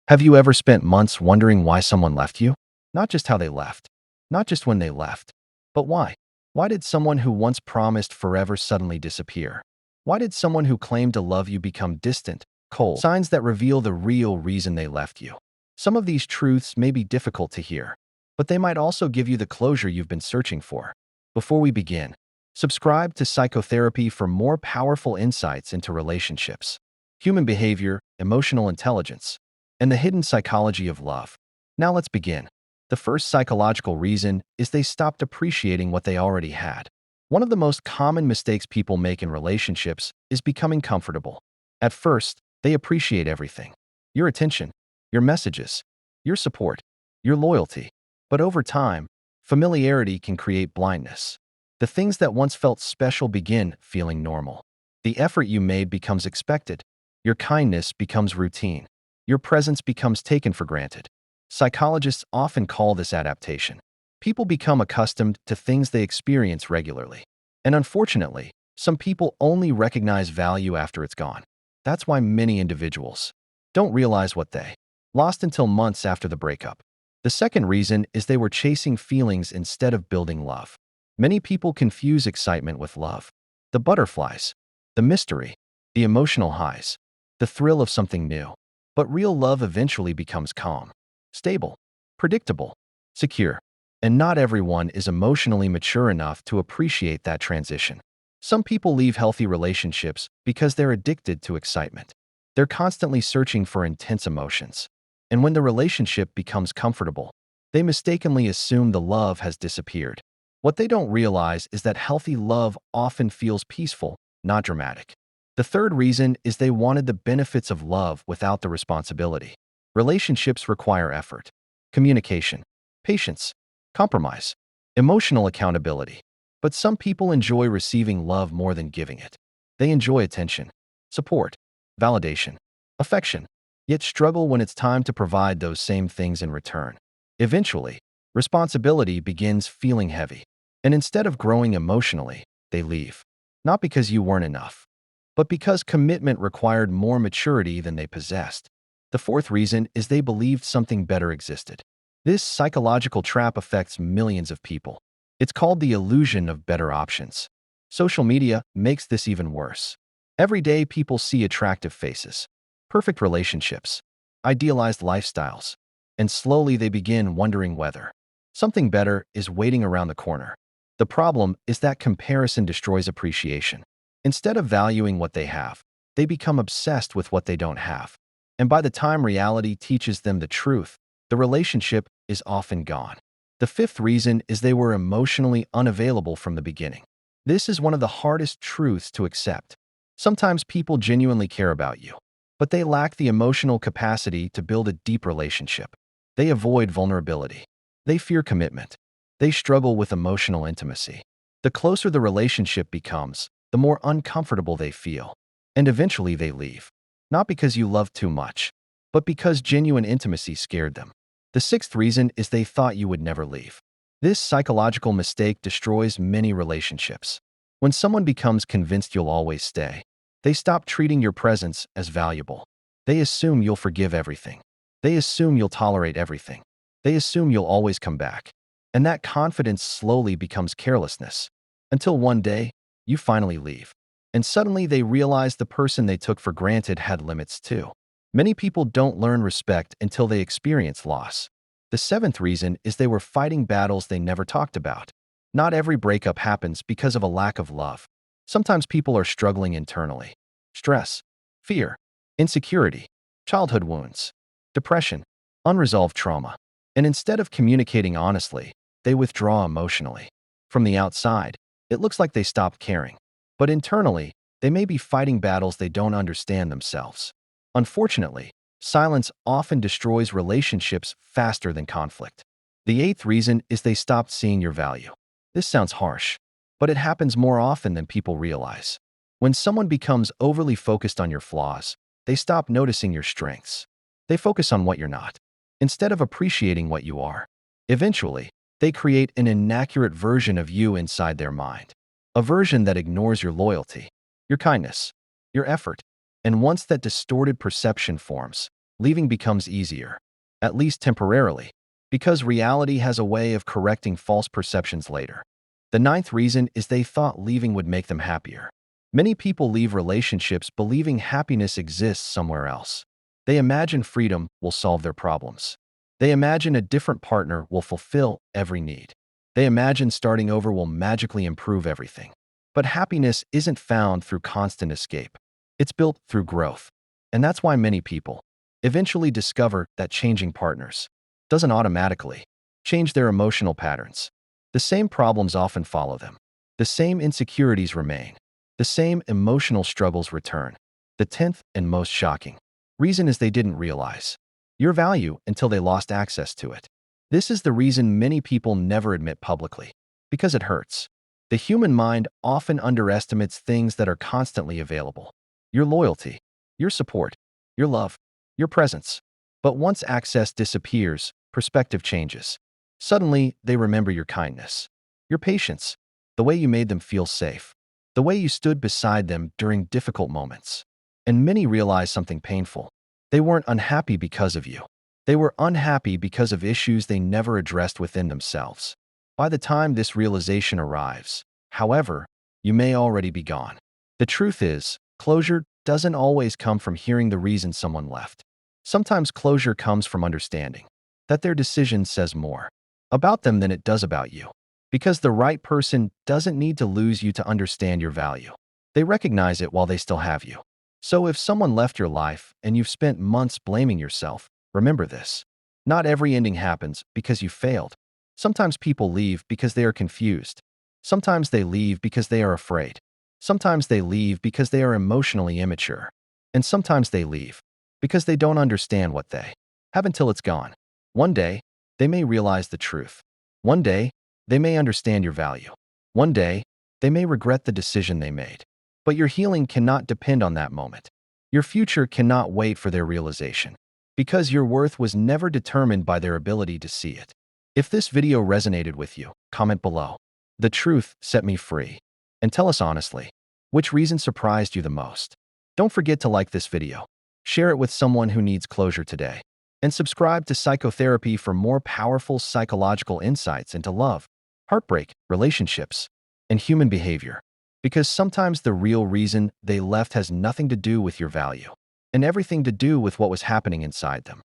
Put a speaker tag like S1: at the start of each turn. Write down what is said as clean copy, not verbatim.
S1: Have you ever spent months wondering why someone left you? Not just how they left, not just when they left, but why? Why did someone who once promised forever suddenly disappear? Why did someone who claimed to love you become distant, cold? Signs that reveal the real reason they left you. Some of these truths may be difficult to hear, but they might also give you the closure you've been searching for. Before we begin, subscribe to Psychotherapy for more powerful insights into relationships, human behavior, emotional intelligence, and the hidden psychology of love. Now let's begin. The first psychological reason is they stopped appreciating what they already had. One of the most common mistakes people make in relationships is becoming comfortable. At first, they appreciate everything: your attention, your messages, your support, your loyalty. But over time, familiarity can create blindness. The things that once felt special begin feeling normal. The effort you made becomes expected. Your kindness becomes routine. Your presence becomes taken for granted. Psychologists often call this adaptation. People become accustomed to things they experience regularly. And unfortunately, some people only recognize value after it's gone. That's why many individuals don't realize what they lost until months after the breakup. The second reason is they were chasing feelings instead of building love. Many people confuse excitement with love. The butterflies, the mystery, the emotional highs, the thrill of something new. But real love eventually becomes calm, stable, predictable, secure. And not everyone is emotionally mature enough to appreciate that transition. Some people leave healthy relationships because they're addicted to excitement. They're constantly searching for intense emotions. And when the relationship becomes comfortable, they mistakenly assume the love has disappeared. What they don't realize is that healthy love often feels peaceful, not dramatic. The third reason is they wanted the benefits of love without the responsibility. Relationships require effort, communication, patience, compromise, emotional accountability. But some people enjoy receiving love more than giving it. They enjoy attention, support, validation, affection, yet struggle when it's time to provide those same things in return. Eventually, responsibility begins feeling heavy. And instead of growing emotionally, they leave. Not because you weren't enough, but because commitment required more maturity than they possessed. The fourth reason is they believed something better existed. This psychological trap affects millions of people. It's called the illusion of better options. Social media makes this even worse. Every day, people see attractive faces, perfect relationships, idealized lifestyles, and slowly they begin wondering whether something better is waiting around the corner. The problem is that comparison destroys appreciation. Instead of valuing what they have, they become obsessed with what they don't have. And by the time reality teaches them the truth, the relationship is often gone. The fifth reason is they were emotionally unavailable from the beginning. This is one of the hardest truths to accept. Sometimes people genuinely care about you, but they lack the emotional capacity to build a deep relationship. They avoid vulnerability. They fear commitment. They struggle with emotional intimacy. The closer the relationship becomes, the more uncomfortable they feel. And eventually they leave. Not because you loved too much, but because genuine intimacy scared them. The sixth reason is they thought you would never leave. This psychological mistake destroys many relationships. When someone becomes convinced you'll always stay, they stop treating your presence as valuable. They assume you'll forgive everything. They assume you'll tolerate everything. They assume you'll always come back. And that confidence slowly becomes carelessness. Until one day, you finally leave. And suddenly they realize the person they took for granted had limits too. Many people don't learn respect until they experience loss. The seventh reason is they were fighting battles they never talked about. Not every breakup happens because of a lack of love. Sometimes people are struggling internally. Stress, fear, insecurity, childhood wounds, depression, unresolved trauma. And instead of communicating honestly, they withdraw emotionally. From the outside, it looks like they stopped caring. But internally, they may be fighting battles they don't understand themselves. Unfortunately, silence often destroys relationships faster than conflict. The eighth reason is they stopped seeing your value. This sounds harsh, but it happens more often than people realize. When someone becomes overly focused on your flaws, they stop noticing your strengths. They focus on what you're not, instead of appreciating what you are. Eventually, they create an inaccurate version of you inside their mind. A version that ignores your loyalty, your kindness, your effort. And once that distorted perception forms, leaving becomes easier, at least temporarily, because reality has a way of correcting false perceptions later. The ninth reason is they thought leaving would make them happier. Many people leave relationships believing happiness exists somewhere else. They imagine freedom will solve their problems. They imagine a different partner will fulfill every need. They imagine starting over will magically improve everything. But happiness isn't found through constant escape. It's built through growth. And that's why many people eventually discover that changing partners doesn't automatically change their emotional patterns. The same problems often follow them. The same insecurities remain. The same emotional struggles return. The 10th and most shocking reason is they didn't realize your value until they lost access to it. This is the reason many people never admit publicly, because it hurts. The human mind often underestimates things that are constantly available. Your loyalty, your support, your love, your presence. But once access disappears, perspective changes. Suddenly, they remember your kindness, your patience, the way you made them feel safe, the way you stood beside them during difficult moments. And many realize something painful. They weren't unhappy because of you. They were unhappy because of issues they never addressed within themselves. By the time this realization arrives, however, you may already be gone. The truth is, closure doesn't always come from hearing the reason someone left. Sometimes closure comes from understanding that their decision says more about them than it does about you. Because the right person doesn't need to lose you to understand your value. They recognize it while they still have you. So if someone left your life and you've spent months blaming yourself, remember this. Not every ending happens because you failed. Sometimes people leave because they are confused. Sometimes they leave because they are afraid. Sometimes they leave because they are emotionally immature. And sometimes they leave because they don't understand what they have until it's gone. One day, they may realize the truth. One day, they may understand your value. One day, they may regret the decision they made. But your healing cannot depend on that moment. Your future cannot wait for their realization, because your worth was never determined by their ability to see it. If this video resonated with you, comment below. The truth set me free. And tell us honestly, which reason surprised you the most? Don't forget to like this video, share it with someone who needs closure today, and subscribe to Psychotherapy for more powerful psychological insights into love, heartbreak, relationships, and human behavior. Because sometimes the real reason they left has nothing to do with your value, and everything to do with what was happening inside them.